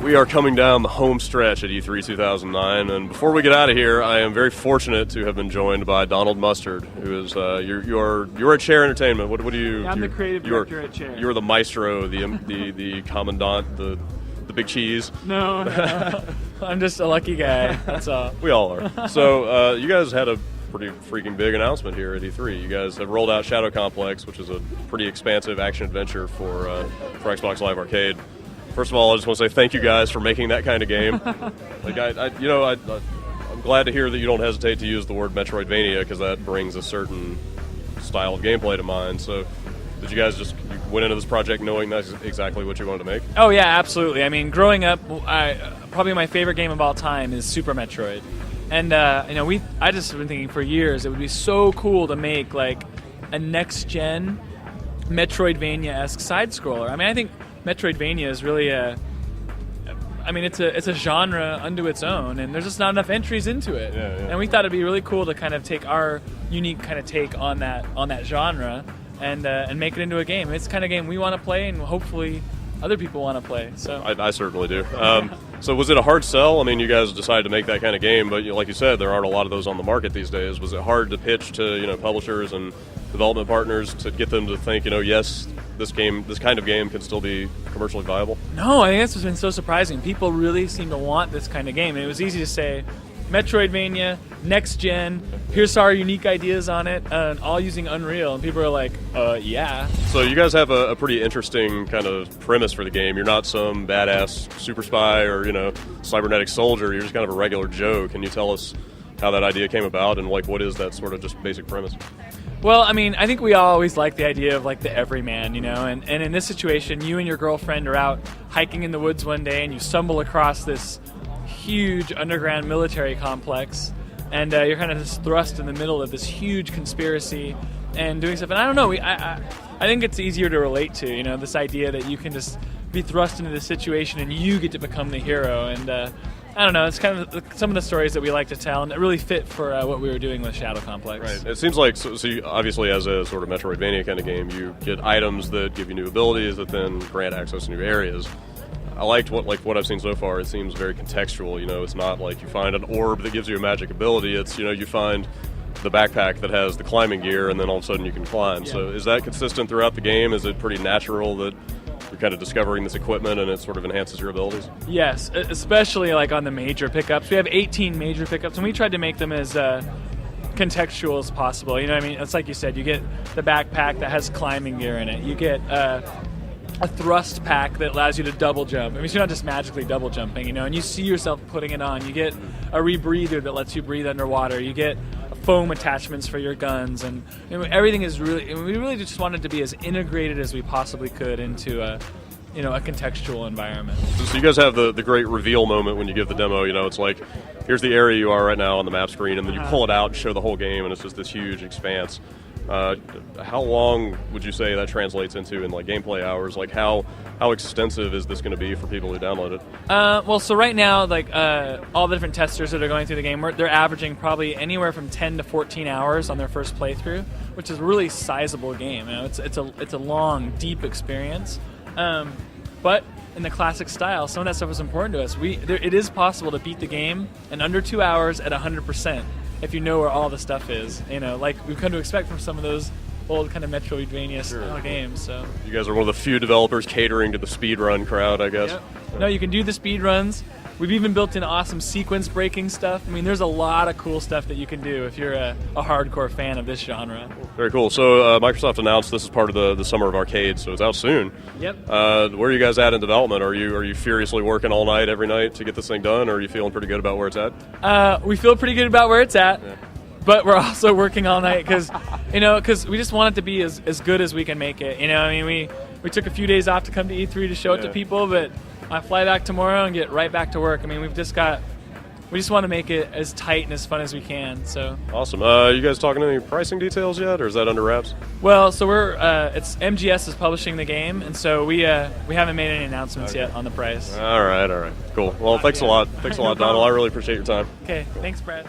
We are coming down the home stretch at E3 2009, and before we get out of here, I am very fortunate to have been joined by Donald Mustard, who is you're at Chair Entertainment. What do you? Yeah, I'm the creative director at Chair. You're the maestro, the commandant, the big cheese. No, I'm just a lucky guy. That's all. We all are. So you guys had a pretty freaking big announcement here at E3. You guys have rolled out Shadow Complex, which is a pretty expansive action adventure for Xbox Live Arcade. First of all, I just want to say thank you guys for making that kind of game. I'm glad to hear that you don't hesitate to use the word metroidvania, because that brings a certain style of gameplay to mind. So, did you guys you went into this project knowing that's exactly what you wanted to make? Oh yeah, absolutely. I mean, growing up, probably my favorite game of all time is Super Metroid, and I just been thinking for years it would be so cool to make like a next-gen Metroidvania-esque side scroller. I mean, I think Metroidvania is really it's a genre unto its own, and there's just not enough entries into it. Yeah. And we thought it'd be really cool to kind of take our unique kind of take on that genre and make it into a game. It's the kind of game we want to play, and hopefully other people want to play. So I certainly do. So was it a hard sell? I mean, you guys decided to make that kind of game, but like you said, there aren't a lot of those on the market these days. Was it hard to pitch to publishers and development partners to get them to think, yes, this kind of game can still be commercially viable? No, I think that's what's been so surprising. People really seem to want this kind of game. And it was easy to say, Metroidvania, next gen, here's our unique ideas on it, all using Unreal. And people are like, yeah. So you guys have a pretty interesting kind of premise for the game. You're not some badass super spy or, cybernetic soldier. You're just kind of a regular Joe. Can you tell us how that idea came about, and what is that sort of just basic premise? Well, I mean, I think we all always like the idea of like the everyman, and in this situation, you and your girlfriend are out hiking in the woods one day, and you stumble across this huge underground military complex, and you're kind of just thrust in the middle of this huge conspiracy and doing stuff. And I don't know, I think it's easier to relate to, this idea that you can just be thrust into this situation and you get to become the hero. And I don't know, it's kind of some of the stories that we like to tell, and it really fit for what we were doing with Shadow Complex. Right. It seems like, so you, obviously as a sort of Metroidvania kind of game, you get items that give you new abilities that then grant access to new areas. I liked what I've seen so far. It seems very contextual. It's not like you find an orb that gives you a magic ability. It's, you find the backpack that has the climbing gear, and then all of a sudden you can climb. Yeah. So is that consistent throughout the game? Is it pretty natural that you're kind of discovering this equipment and it sort of enhances your abilities? Yes, especially like on the major pickups. We have 18 major pickups, and we tried to make them as contextual as possible. You know what I mean? It's like you said, you get the backpack that has climbing gear in it. You get a thrust pack that allows you to double jump. I mean, so you're not just magically double jumping, and you see yourself putting it on. You get a rebreather that lets you breathe underwater. You get foam attachments for your guns, and everything is really. We really just wanted to be as integrated as we possibly could into a contextual environment. So you guys have the great reveal moment when you give the demo. It's like, here's the area you are right now on the map screen, and then you pull it out and show the whole game, and it's just this huge expanse. How long would you say that translates into in like gameplay hours? Like how extensive is this going to be for people who download it? Well, so right now, like all the different testers that are going through the game, they're averaging probably anywhere from 10 to 14 hours on their first playthrough, which is a really sizable game. It's a long, deep experience. But in the classic style, some of that stuff was important to us. It is possible to beat the game in under 2 hours at 100%. If you know where all the stuff is, like we've come to expect from some of those old kind of Metroidvania style games. So you guys are one of the few developers catering to the speedrun crowd, I guess. Yep. No, you can do the speedruns. We've even built in awesome sequence breaking stuff. I mean, there's a lot of cool stuff that you can do if you're a hardcore fan of this genre. Very cool. So Microsoft announced this is part of the Summer of Arcade, so it's out soon. Yep. Where are you guys at in development? Are you furiously working all night every night to get this thing done, or are you feeling pretty good about where it's at? We feel pretty good about where it's at. Yeah. But we're also working all night because we just want it to be as good as we can make it. We took a few days off to come to E3 to show it to people, but I fly back tomorrow and get right back to work. I mean, we just want to make it as tight and as fun as we can. So awesome. You guys talking any pricing details yet, or is that under wraps? Well, so it's MGS is publishing the game, and so we haven't made any announcements yet on the price. All right, cool. Well, thanks a lot, Donald. I really appreciate your time. Okay, thanks, Brad.